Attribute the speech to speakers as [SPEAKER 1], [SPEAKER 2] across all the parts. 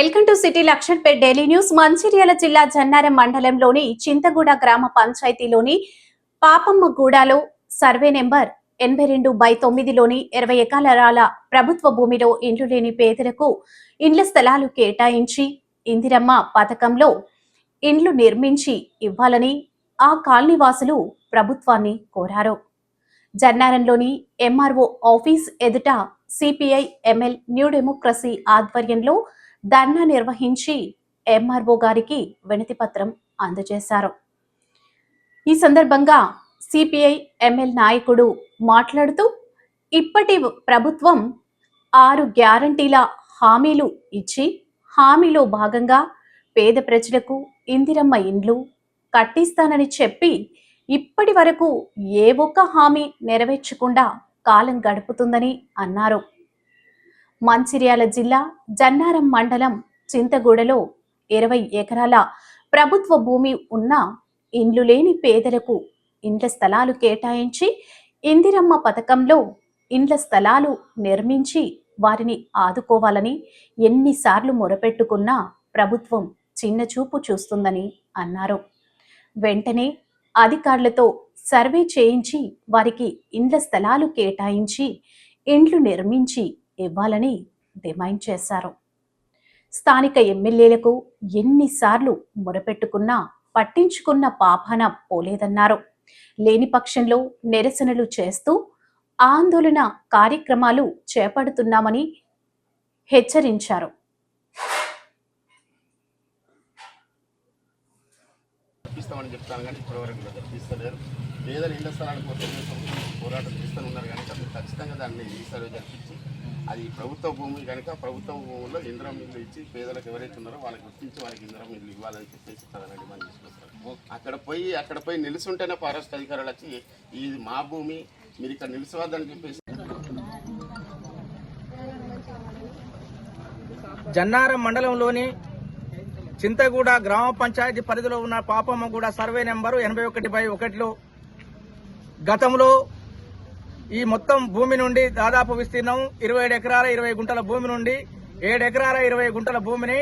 [SPEAKER 1] Welcome to city Lakshanpet daily news. Mancherial జిల్లా జన్నారం మండలంలోని చింతగూడ గ్రామ పంచాయతీలోని పాపమ్మగూడలో సర్వే నెంబర్ 82/9లోని 20 ఎకరాల ప్రభుత్వ భూమిలో ఇండ్లు లేని పేదలకు ఇండ్ల స్థలాలు కేటాయించి ఇందిరమ్మ పథకంలో ఇండ్లు నిర్మించి ఇవ్వాలని ఆ కాలనీవాసులు ప్రభుత్వాన్ని కోరారు. జన్నారంలోని ఎంఆర్ఓ ఆఫీస్ ఎదుట సిపిఐ ఎంఎల్ న్యూ డెమోక్రసీ ఆధ్వర్యంలో ధర్నా నిర్వహించి ఎంఆర్ఓ గారికి వినతి పత్రం అందజేశారు. ఈ సందర్భంగా సిపిఐ ఎంఎల్ నాయకుడు మాట్లాడుతూ ఇప్పటి ప్రభుత్వం 6 గ్యారంటీల హామీలు ఇచ్చి హామీలో భాగంగా పేద ప్రజలకు ఇందిరమ్మ ఇండ్లు కట్టిస్తానని చెప్పి ఇప్పటి వరకు ఏ ఒక్క హామీ నెరవేర్చకుండా కాలం గడుపుతుందని అన్నారు. మంచిర్యాల జిల్లా జన్నారం మండలం చింతగూడలో 20 ఎకరాల ప్రభుత్వ భూమి ఉన్న ఇండ్లు లేని పేదలకు ఇండ్ల స్థలాలు కేటాయించి ఇందిరమ్మ పథకంలో ఇండ్ల స్థలాలు నిర్మించి వారిని ఆదుకోవాలని ఎన్నిసార్లు మొరపెట్టుకున్నా ప్రభుత్వం చిన్నచూపు చూస్తుందని అన్నారు. వెంటనే అధికారులతో సర్వే చేయించి వారికి ఇండ్ల స్థలాలు కేటాయించి ఇండ్లు నిర్మించి ఇవ్వాలని డిమాండ్ చేశారు. స్థానిక ఎమ్మెల్యేలకు ఎన్నిసార్లు మొరపెట్టుకున్నా పట్టించుకున్న పాపాన పోలేదన్నారు. లేని పక్షంలో నిరసనలు చేస్తూ ఆందోళన కార్యక్రమాలు చేపడుతున్నామని హెచ్చరించారు.
[SPEAKER 2] పేదల ఇళ్ల స్థలాల కోసం పోరాటం చేస్తూనే ఉన్నారు కానీ ఖచ్చితంగా దాన్ని రీసర్వే జరిపించి అది ప్రభుత్వ భూమి కనుక ప్రభుత్వ భూముల్లో ఇందిరమ్మ ఇల్లు ఇచ్చి పేదలకు ఎవరైతే ఉన్నారో వాళ్ళకి గుర్తించి వాళ్ళకి ఇందిరమ్మ ఇల్లు ఇవ్వాలని చెప్పేసి చాలా డిమాండ్ తీసుకొస్తారు. అక్కడ పోయి నిలుసుంటేనే ఫారెస్ట్ అధికారులు వచ్చి ఇది మా భూమి మీరు ఇక్కడ నిలిచివద్దని చెప్పేసి.
[SPEAKER 3] జన్నారం మండలంలోని చింతగూడ గ్రామ పంచాయతీ పరిధిలో ఉన్న పాపమ్మగూడ సర్వే నెంబరు 81/1లో గతంలో ఈ మొత్తం భూమి నుండి దాదాపు విస్తీర్ణం 27 ఎకరాల 20 గుంటల భూమి నుండి 7 ఎకరాల 20 గుంటల భూమిని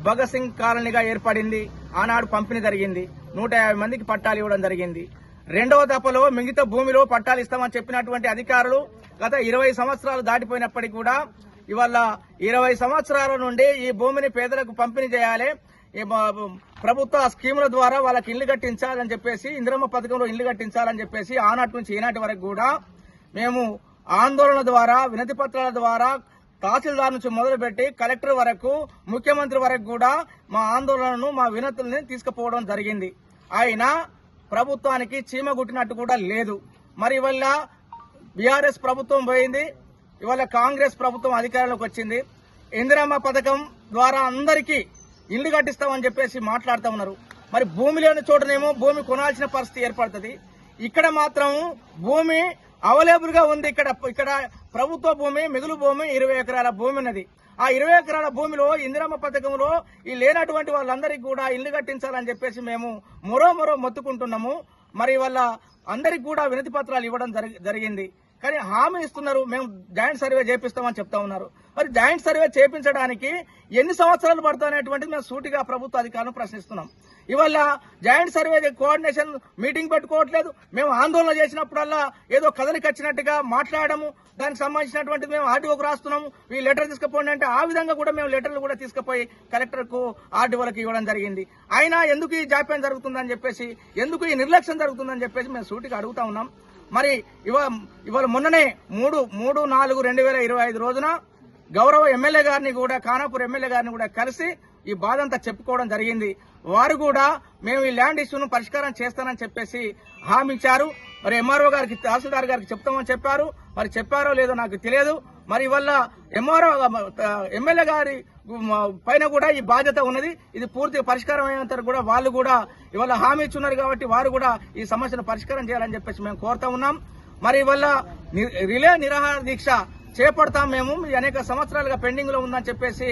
[SPEAKER 3] భగత్ సింగ్ కాలనీగా ఏర్పడింది. ఆనాడు పంపిణీ జరిగింది. 150 మందికి పట్టాలు ఇవ్వడం జరిగింది. రెండవ దఫలో మిగతా భూమిలో పట్టాలు ఇస్తామని చెప్పినటువంటి అధికారులు గత 20 సంవత్సరాలు దాటిపోయినప్పటికీ కూడా ఇవాళ 20 సంవత్సరాల నుండి ఈ భూమిని పేదలకు పంపిణీ చేయాలి, ప్రభుత్వ స్కీముల ద్వారా వాళ్ళకి ఇల్లు కట్టించాలని చెప్పేసి, ఇందిరమ్మ పథకంలో ఇల్లు కట్టించాలని చెప్పేసి ఆనాటి నుంచి ఈనాటి వరకు కూడా మేము ఆందోళన ద్వారా వినతి పత్రాల ద్వారా తహసీల్దార్ నుంచి మొదలుపెట్టి కలెక్టర్ వరకు ముఖ్యమంత్రి వరకు కూడా మా ఆందోళనను మా వినతుల్ని తీసుకుపోవడం జరిగింది. అయినా ప్రభుత్వానికి చీమ గుట్టినట్టు కూడా లేదు. మరి ఇవాళ బీఆర్ఎస్ ప్రభుత్వం పోయింది, ఇవాళ కాంగ్రెస్ ప్రభుత్వం అధికారంలోకి వచ్చింది. ఇందిరమ్మ పథకం ద్వారా అందరికీ ఇల్లు కట్టిస్తామని చెప్పేసి మాట్లాడుతూ ఉన్నారు. మరి భూమి లేని చోటనేమో భూమి కొనాల్సిన పరిస్థితి ఏర్పడుతుంది. ఇక్కడ మాత్రం భూమి అవైలబుల్ గా ఉంది. ఇక్కడ ప్రభుత్వ భూమి మిగులు భూమి 20 ఎకరాల భూమి ఉన్నది. ఆ 20 ఎకరాల భూమిలో ఇందిరమ్మ పథకంలో ఈ లేనటువంటి వాళ్ళందరికీ కూడా ఇల్లు కట్టించాలని చెప్పేసి మేము మరో మొత్తుకుంటున్నాము. మరి వాళ్ళ అందరికి కూడా వినతి పత్రాలు ఇవ్వడం జరిగింది. కానీ హామీ ఇస్తున్నారు, మేము జాయింట్ సర్వే చేపిస్తామని చెప్తా ఉన్నారు. మరి జాయింట్ సర్వే చేపించడానికి ఎన్ని సంవత్సరాలు పడుతుందనేటువంటిది మేము సూటిగా ప్రభుత్వ అధికారులను ప్రశ్నిస్తున్నాం. ఇవాళ జాయింట్ సర్వే కోఆర్డినేషన్ మీటింగ్ పెట్టుకోవట్లేదు. మేము ఆందోళన చేసినప్పుడల్లా ఏదో కథలికి వచ్చినట్టుగా మాట్లాడము, దానికి సంబంధించినటువంటి మేము ఆర్డీఓకు రాస్తున్నాము, ఈ లెటర్ తీసుకుపోండి అంటే ఆ విధంగా కూడా మేము లెటర్లు కూడా తీసుకుపోయి కలెక్టర్కు ఆర్డీఓలకు ఇవ్వడం జరిగింది. అయినా ఎందుకు ఈ జాప్యం జరుగుతుందని చెప్పేసి, ఎందుకు ఈ నిర్లక్ష్యం జరుగుతుందని చెప్పేసి మేము సూటిగా అడుగుతా ఉన్నాం. మరి ఇవాళ మొన్ననే 3/4/2025 రోజున గౌరవ ఎమ్మెల్యే గారిని కూడా, ఖానాపూర్ ఎమ్మెల్యే గారిని కూడా కలిసి ఈ బాధ అంతా చెప్పుకోవడం జరిగింది. వారు కూడా మేము ఈ ల్యాండ్ ఇష్యూను పరిష్కారం చేస్తానని చెప్పేసి హామీ ఇచ్చారు. మరి ఎంఆర్ఓ గారికి, తహసీల్దార్ గారికి చెప్తామని చెప్పారు. మరి చెప్పారో లేదో నాకు తెలియదు. మరి వల్ల ఎమ్మెల్యే గారి పైన కూడా ఈ బాధ్యత ఉన్నది. ఇది పూర్తిగా పరిష్కారం అయినంత కూడా వాళ్ళు కూడా ఇవాళ హామీ ఇచ్చున్నారు కాబట్టి వారు కూడా ఈ సమస్యను పరిష్కారం చేయాలని చెప్పేసి మేము కోరుతా ఉన్నాం. మరి ఇవాళ రిలే నిరాహార దీక్ష చేపడతాం. మేము అనేక సంవత్సరాలుగా పెండింగ్ లో ఉందని చెప్పేసి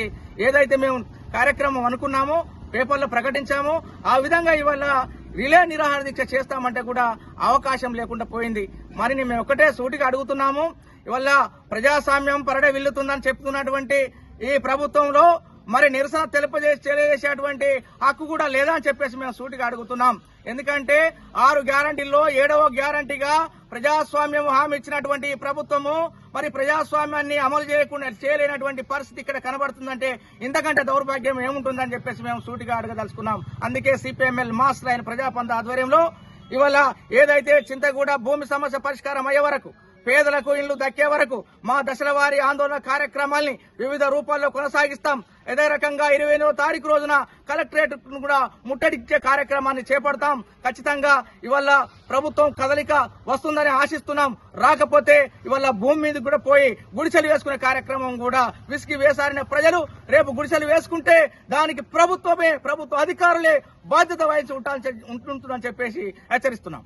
[SPEAKER 3] ఏదైతే మేము కార్యక్రమం అనుకున్నామో, పేపర్లో ప్రకటించామో, ఆ విధంగా ఇవాళ రిలే నిరాహార దీక్ష చేస్తామంటే కూడా అవకాశం లేకుండా పోయింది. మరి మేము ఒకటే సూటిగా అడుగుతున్నాము, ఇవాళ ప్రజాస్వామ్యం పరడే విల్లుతుందని చెప్తున్నటువంటి ఈ ప్రభుత్వంలో మరి నిరసన తెలియజేసేటువంటి హక్కు కూడా లేదా అని చెప్పేసి మేము సూటిగా అడుగుతున్నాం. ఎందుకంటే 6 గ్యారంటీల్లో 7వ గ్యారంటీగా ప్రజాస్వామ్యం హామీ ఇచ్చినటువంటి ప్రభుత్వము మరి ప్రజాస్వామ్యాన్ని అమలు చేయలేనటువంటి పరిస్థితి ఇక్కడ కనబడుతుందంటే ఇంతకంటే దౌర్భాగ్యం ఏముంటుందని చెప్పేసి మేము సూటిగా అడగదలుచుకున్నాం. అందుకే సిపిఎంఎల్ మాస్టర్ అయిన ప్రజాపంత ఆధ్వర్యంలో ఇవాళ ఏదైతే చింతగూడ భూమి సమస్య పరిష్కారం అయ్యే వరకు, పేదలకు ఇళ్లు దక్కే వరకు మా దశల వారీ ఆందోళన కార్యక్రమాల్ని వివిధ రూపాల్లో కొనసాగిస్తాం. అదే రకంగా 28వ తారీఖు రోజున కలెక్టరేట్ కూడా ముట్టడిచ్చే కార్యక్రమాన్ని చేపడతాం. ఖచ్చితంగా ఇవాళ ప్రభుత్వం కదలిక వస్తుందని ఆశిస్తున్నాం. రాకపోతే ఇవాళ భూమి మీద కూడా పోయి గుడిసెలు వేసుకునే కార్యక్రమం కూడా విసిగి వేసారిన ప్రజలు రేపు గుడిసెలు వేసుకుంటే దానికి ప్రభుత్వ అధికారులే బాధ్యత వహించి ఉంటుందని చెప్పేసి హెచ్చరిస్తున్నాం.